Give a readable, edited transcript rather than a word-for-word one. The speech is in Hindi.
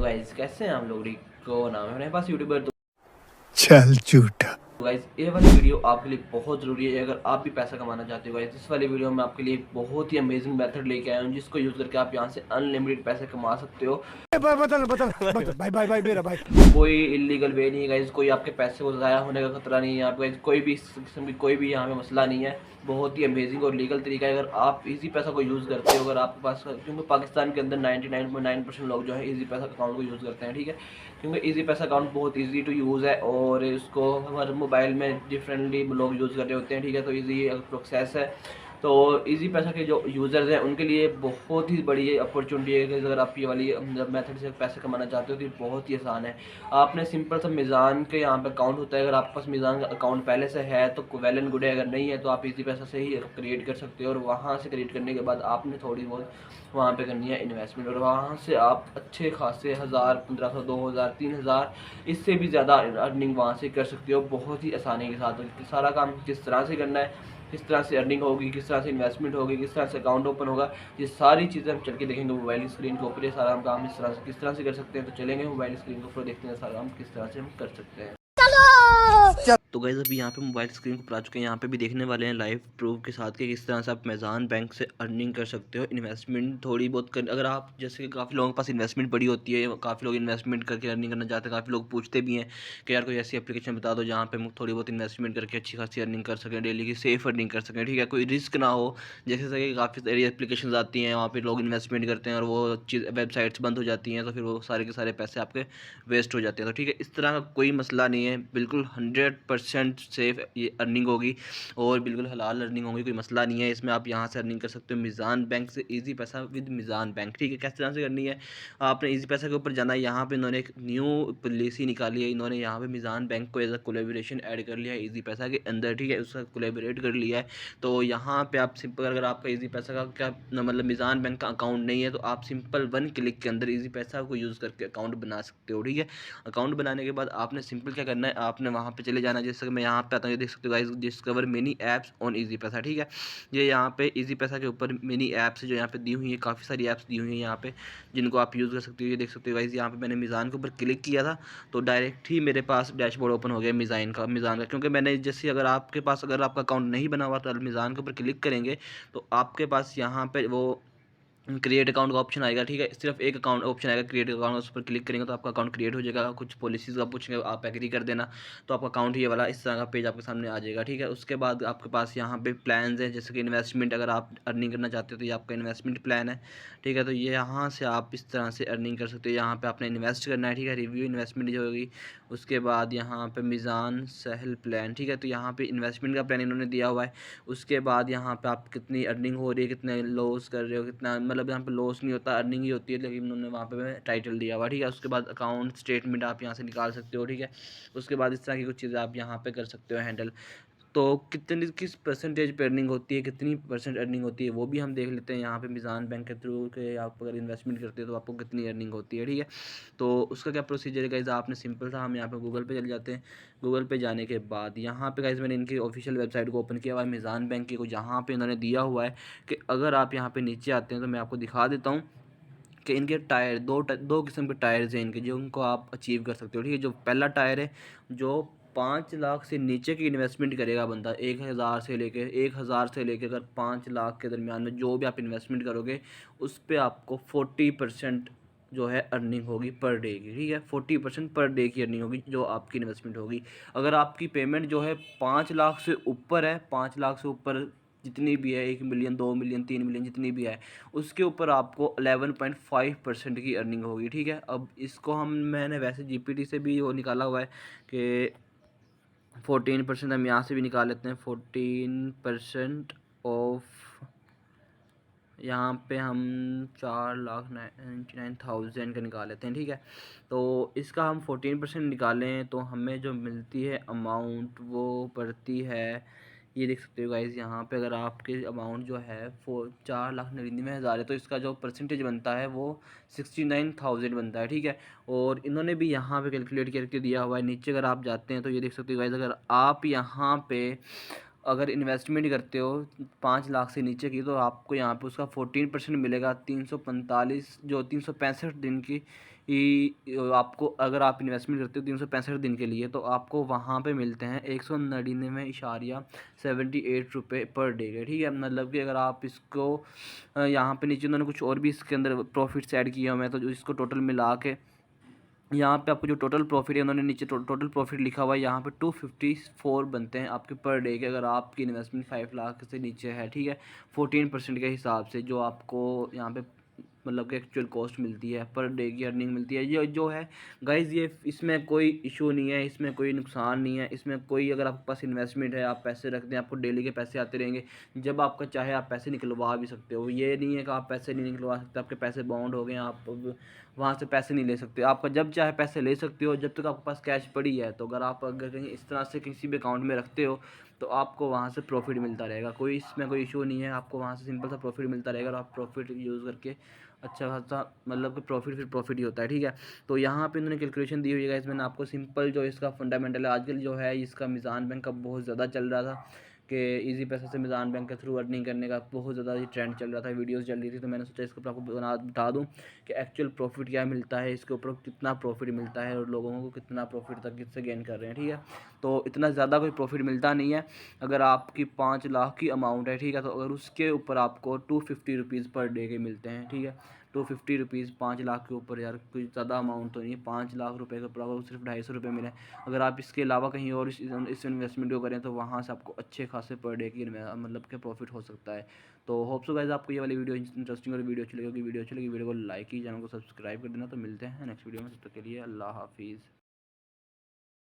तो गाइस कैसे हैं आप लोग? को नाम है मेरे पास यूट्यूबर। चल झूठा। तो गाइस ये वाली वीडियो आपके लिए बहुत ज़रूरी है अगर आप भी पैसा कमाना चाहते हो। गाइस इस वाली वीडियो में आपके लिए एक बहुत ही अमेजिंग मेथड लेके आया हूँ जिसको यूज़ करके आप यहाँ से अनलिमिटेड पैसे कमा सकते हो। बदल बदल बदल भाई भाई भाई मेरा भाई। कोई इलीगल वे नहीं है गाइस, कोई आपके पैसे को ज़ाया होने का खतरा नहीं है यहाँ पे। कोई भी इस किस्म की कोई भी यहाँ पे मसला नहीं है। बहुत ही अमेजिंग और लीगल तरीका है अगर आप इजी पैसा को यूज़ करते हो। अगर आपके पास, क्योंकि पाकिस्तान के अंदर 99.9% लोग जो है इजी पैसा अकाउंट को यूज़ करते हैं, ठीक है। क्योंकि इजी पैसा अकाउंट बहुत इजी टू यूज़ है और इसको हमारे मोबाइल में डिफरेंटली लोग यूज़ कर रहे होते हैं, ठीक है। तो इजी प्रोसेस है। तो इजी पैसा के जो यूज़र्स हैं उनके लिए बहुत ही बड़ी अपॉर्चुनिटी है कि अगर आप ये वाली मेथड से पैसे कमाना चाहते हो तो ये बहुत ही आसान है। आपने सिंपल सा मीज़ान के यहाँ पे अकाउंट होता है, अगर आपके पास मीज़ान का अकाउंट पहले से है तो वेल एंड गुड है, अगर नहीं है तो आप इजी पैसा से ही क्रिएट कर सकते हो। और वहाँ से क्रिएट करने के बाद आपने थोड़ी बहुत वहाँ पे करनी है इन्वेस्टमेंट और वहाँ से आप अच्छे खासे 1000, 1500, 2000, 3000 इससे भी ज़्यादा अर्निंग वहाँ से कर सकते हो बहुत ही आसानी के साथ। तो सारा काम किस तरह से करना है, किस तरह से अर्निंग होगी, किस तरह से इन्वेस्टमेंट होगी, किस तरह से अकाउंट ओपन होगा, ये सारी चीज़ें हम चल के देखेंगे मोबाइल स्क्रीन के ऊपर। ये सारा हम काम इस तरह से किस तरह से कर सकते हैं। तो चलेंगे मोबाइल स्क्रीन के ऊपर, देखते हैं सारा काम किस तरह से हम कर सकते हैं। तो गाइस अभी यहाँ पे मोबाइल स्क्रीन को आ चुके हैं, यहाँ पे भी देखने वाले हैं लाइव प्रूफ के साथ कि किस तरह से आप मीज़ान बैंक से अर्निंग कर सकते हो। इन्वेस्टमेंट थोड़ी बहुत कर, अगर आप जैसे कि काफ़ी लोगों के पास इन्वेस्टमेंट बड़ी होती है, काफ़ी लोग इन्वेस्टमेंट करके अर्निंग करना चाहते हैं। काफ़ी लोग पूछते भी हैं कि यार कोई ऐसी एप्लीकेशन बता दो जहाँ पे हम थोड़ी बहुत इन्वेस्टमेंट करके अच्छी खासी अर्निंग कर सकें, डेली की सेफ अर्निंग कर सकें, ठीक है, कोई रिस्क ना हो। जैसे कि काफ़ी सारी एप्लीकेशन आती हैं, वहाँ पर लोग इन्वेस्टमेंट करते हैं और वो चीज़ वेबसाइट्स बंद हो जाती हैं, तो फिर वो सारे के सारे पैसे आपके वेस्ट हो जाते हैं। तो ठीक है, इस तरह का कोई मसला नहीं है, बिल्कुल 100% सेफ ये अर्निंग होगी और बिल्कुल हलाल अर्निंग होगी, कोई मसला नहीं है। इसमें आप यहाँ से अर्निंग कर सकते हो मीज़ान बैंक से, इजी पैसा विद मीज़ान बैंक, ठीक है। किस तरह से करनी है, आपने इजी पैसा के ऊपर जाना है। यहाँ पे इन्होंने एक न्यू पॉलिसी निकाली है, इन्होंने यहाँ पे मीज़ान बैंक को एज अ कोलेबोरेशन ऐड कर लिया है इजी पैसा के अंदर, ठीक है, उसका कोलेबोरेट कर लिया है। तो यहाँ पे आप सिंपल, अगर आपका इजी पैसा का क्या मतलब मीज़ान बैंक का अकाउंट नहीं है तो आप सिंपल 1 क्लिक के अंदर इजी पैसा को यूज़ करके अकाउंट बना सकते हो, ठीक है। अकाउंट बनाने के बाद आपने सिंपल क्या करना है, आपने वहाँ पे चले जाना है। जैसे कि मैं यहाँ पे आता हूँ, ये देख सकते हो guys, discover mini apps on easy पैसा, ठीक है। ये यहाँ पे इजी पैसा के ऊपर मिनी ऐप्स जो यहाँ पे दी हुई है, काफ़ी सारी ऐप्स दी हुई हैं यहाँ पे जिनको आप यूज़ कर सकते हो। ये देख सकते हो गाइस, यहाँ पे मैंने मीज़ान के ऊपर क्लिक किया था तो डायरेक्ट ही मेरे पास डैशबोर्ड ओपन हो गया मीज़ान का, क्योंकि मैंने जैसे अगर आपके पास, अगर आपका अकाउंट नहीं बना हुआ तो मीज़ान के ऊपर क्लिक करेंगे तो आपके पास यहाँ पे वो क्रिएट अकाउंट का ऑप्शन आएगा, ठीक है। सिर्फ एक अकाउंट ऑप्शन आएगा क्रिएट अकाउंट, उस पर क्लिक करेंगे तो आपका अकाउंट क्रिएट हो जाएगा। कुछ पॉलिसीज़ का पूछेंगे, आप एग्री कर देना तो आपका अकाउंट ये वाला इस तरह का पेज आपके सामने आ जाएगा, ठीक है। उसके बाद आपके पास यहाँ पे प्लान्स हैं, जैसे कि इन्वेस्टमेंट, अगर आप अर्निंग करना चाहते हो तो ये आपका इन्वेस्टमेंट प्लान है, ठीक है। तो ये यहाँ से आप इस तरह से अर्निंग कर सकते हो। यहाँ पर आपने इन्वेस्ट करना है, ठीक है, रिव्यू इन्वेस्टमेंट जो होगी। उसके बाद यहाँ पर मीज़ान सहल प्लान, ठीक है, तो यहाँ पर इन्वेस्टमेंट का प्लान इन्होंने दिया हुआ है। उसके बाद यहाँ पे आप कितनी अर्निंग हो रही है, कितने लॉस कर रहे हो, कितना, मतलब यहाँ पे लॉस नहीं होता, अर्निंग ही होती है, लेकिन उन्होंने वहाँ पे टाइटल दिया हुआ, ठीक है। उसके बाद अकाउंट स्टेटमेंट आप यहाँ से निकाल सकते हो, ठीक है। उसके बाद इस तरह की कुछ चीज़ें आप यहाँ पे कर सकते हो हैंडल। तो कितनी, किस परसेंटेज पे अर्निंग होती है, कितनी परसेंट अर्निंग होती है वो भी हम देख लेते हैं यहाँ पे मीज़ान बैंक के थ्रू के। आप अगर इन्वेस्टमेंट करते हो तो आपको कितनी अर्निंग होती है, ठीक है। तो उसका क्या प्रोसीजर है गाइस, आपने सिंपल था, हम यहाँ पे गूगल पे चले जाते हैं। गूगल पे जाने के बाद यहाँ पे गाइस मैंने इनकी ऑफिशियल वेबसाइट को ओपन किया हुआ है मीज़ान बैंक की को, जहाँ पे इन्होंने दिया हुआ है कि अगर आप यहाँ पे नीचे आते हैं तो मैं आपको दिखा देता हूँ कि इनके टायर दो किस्म के टायर्स हैं इनके, जो उनको आप अचीव कर सकते हो, ठीक है। जो पहला टायर है, जो 5 लाख से नीचे की इन्वेस्टमेंट करेगा बंदा, 1,000 से लेके अगर 5 लाख के दरमियान में जो भी आप इन्वेस्टमेंट करोगे उस पर आपको 40% जो है अर्निंग होगी पर डे की, ठीक है। 40% पर डे की अर्निंग होगी जो आपकी इन्वेस्टमेंट होगी। अगर आपकी पेमेंट जो है 5 लाख से ऊपर है, 5 लाख से ऊपर जितनी भी है, 1 मिलियन, 2 मिलियन, 3 मिलियन जितनी भी है, उसके ऊपर आपको 11.5% की अर्निंग होगी, ठीक है। अब इसको मैंने वैसे जीपीटी से भी वो निकाला हुआ है कि 14% हम यहाँ से भी निकाल लेते हैं। 14% ऑफ, यहाँ पे हम 4,99,000 का निकाल लेते हैं, ठीक है। तो इसका हम 14% निकालें तो हमें जो मिलती है अमाउंट वो पड़ती है, ये देख सकते हो गाइस, यहाँ पे अगर आपके अमाउंट जो है 4,99,000 है तो इसका जो परसेंटेज बनता है वो 69,000 बनता है, ठीक है। और इन्होंने भी यहाँ पे कैलकुलेट करके दिया हुआ है। नीचे अगर आप जाते हैं तो ये देख सकते हो गाइस, अगर आप यहाँ पे अगर इन्वेस्टमेंट करते हो 5 लाख से नीचे की तो आपको यहाँ पे उसका 14% मिलेगा। 345 जो 365 दिन की आपको अगर आप इन्वेस्टमेंट करते हो 365 दिन के लिए, तो आपको वहाँ पे मिलते हैं 199.78 रुपये पर डे के, ठीक है। मतलब कि अगर आप इसको यहाँ पे नीचे उन्होंने कुछ और भी इसके अंदर प्रॉफिट्स ऐड किए हुए हैं, तो जो इसको टोटल मिला के यहाँ पे आपको जो टोटल प्रॉफिट है उन्होंने नीचे टोटल प्रॉफिट लिखा हुआ है, यहाँ पे 254 बनते हैं आपके पर डे के, अगर आपकी इन्वेस्टमेंट 5 लाख से नीचे है, ठीक है। 14% के हिसाब से जो आपको यहाँ पे मतलब कि एक्चुअल कॉस्ट मिलती है, पर डे की अर्निंग मिलती है। ये जो है गाइज़, ये इसमें कोई इशू नहीं है, इसमें कोई नुकसान नहीं है, इसमें कोई, अगर आपके पास इन्वेस्टमेंट है, आप पैसे रखते हैं, आपको डेली के पैसे आते रहेंगे। जब आपका चाहे आप पैसे निकलवा भी सकते हो, ये नहीं है कि आप पैसे नहीं निकलवा सकते, आपके पैसे बाउंड हो गए, आप वहाँ से पैसे नहीं ले सकते। आपका जब चाहे पैसे ले सकते हो, जब तक आपके पास कैश पड़ी है। तो अगर कहीं इस तरह से किसी भी अकाउंट में रखते हो, तो आपको वहाँ से प्रॉफिट मिलता रहेगा, कोई इसमें कोई इशू नहीं है। आपको वहाँ से सिंपल सा प्रॉफिट मिलता रहेगा, और आप प्रॉफिट यूज़ करके अच्छा खासा, मतलब कि प्रॉफिट फिर प्रॉफिट ही होता है, ठीक है। तो यहाँ पे इन्होंने कैलकुलेशन दी हुई है गाइस, मैंने आपको सिंपल जो इसका फंडामेंटल है, आजकल जो है इसका मीज़ान बैंक का बहुत ज़्यादा चल रहा था कि इजी पैसे से मीज़ान बैंक के थ्रू अर्निंग करने का बहुत ज़्यादा ये ट्रेंड चल रहा था, वीडियोस चल रही थी। तो मैंने सोचा इसके ऊपर आपको बता दूँ कि एक्चुअल प्रॉफिट क्या मिलता है, इसके ऊपर कितना प्रॉफिट मिलता है, और लोगों को कितना प्रॉफिट तक इससे गेन कर रहे हैं, ठीक है। तो इतना ज़्यादा कोई प्रॉफिट मिलता नहीं है। अगर आपकी 5 लाख की अमाउंट है, ठीक है, तो अगर उसके ऊपर आपको 250 रुपीज़ पर डे के मिलते हैं, ठीक है। 250 रुपीज़ 5 लाख के ऊपर, यार कोई ज़्यादा अमाउंट तो नहीं है। 5 लाख रुपए के ऊपर आपको सिर्फ 250 रुपये मिले। अगर आप इसके अलावा कहीं और इस इन्वेस्टमेंट को करें, तो वहाँ से आपको अच्छे खासे पर डे की मतलब के प्रॉफिट हो सकता है। तो होप सो गाइस आपको ये वाली वीडियो इंटरेस्टिंग और वीडियो अच्छी लगी, वीडियो को लाइक की, चैनल को सब्सक्राइब कर देना। तो मिलते हैं नेक्स्ट वीडियो में, तब तक के लिए अल्लाह हाफिज़।